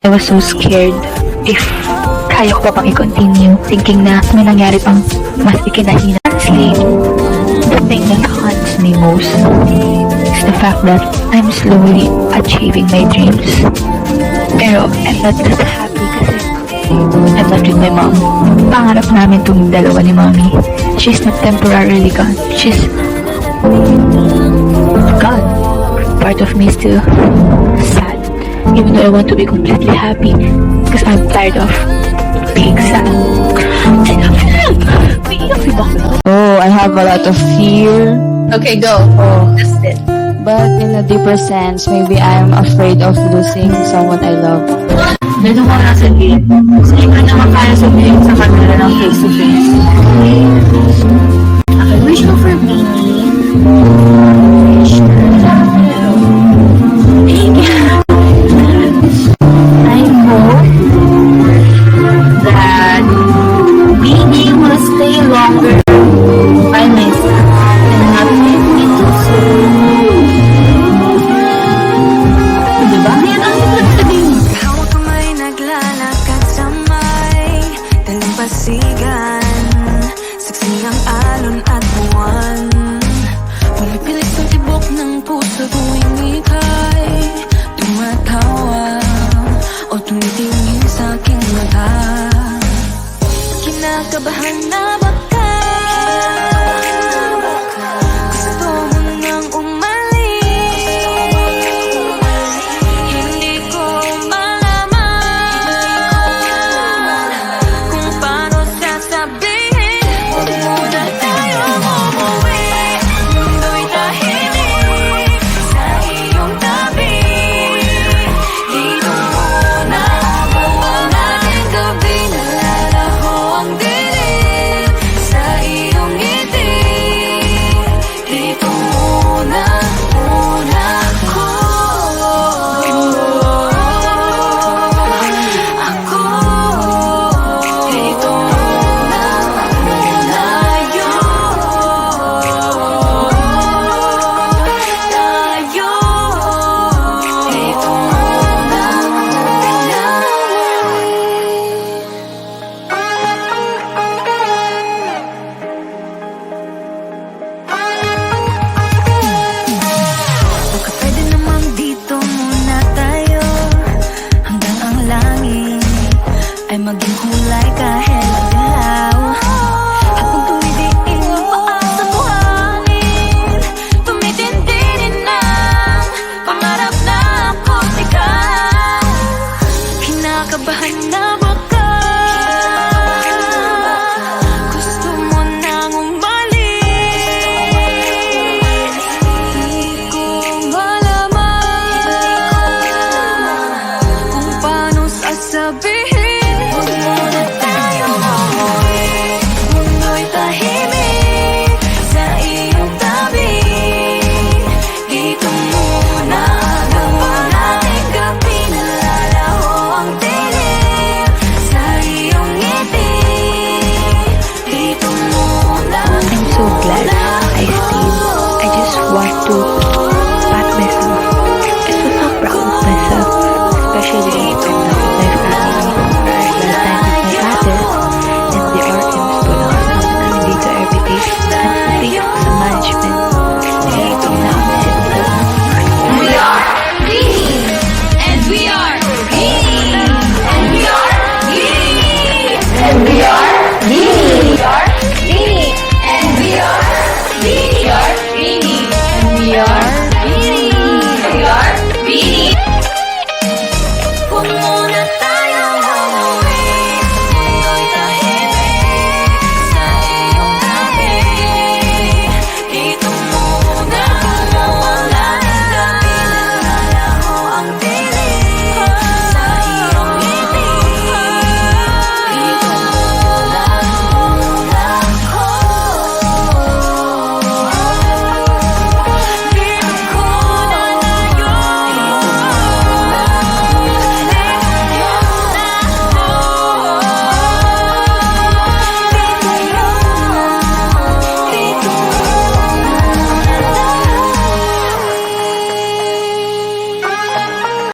I was so scared if kaya ko pa pang i-continue, thinking na may nangyari pang mas ikinahina. Honestly, the thing that haunts me most is the fact that I'm slowly achieving my dreams. Pero I'm not that happy kasi I'm not with my mom. Pangarap namin tong dalawa ni mommy. She's not temporarily gone. She's gone. Part of me is still sad. Even though I want to be completely happy because I'm tired of being sad. Oh, I have a lot of fear. Okay, go. Oh, That's it. but in a deeper sense, maybe I'm afraid of losing someone I love. Ganun ko nasabihin. Kasi hindi ko naman kaya sabihin sa kanila ng face to face. Okay, wish mo for me.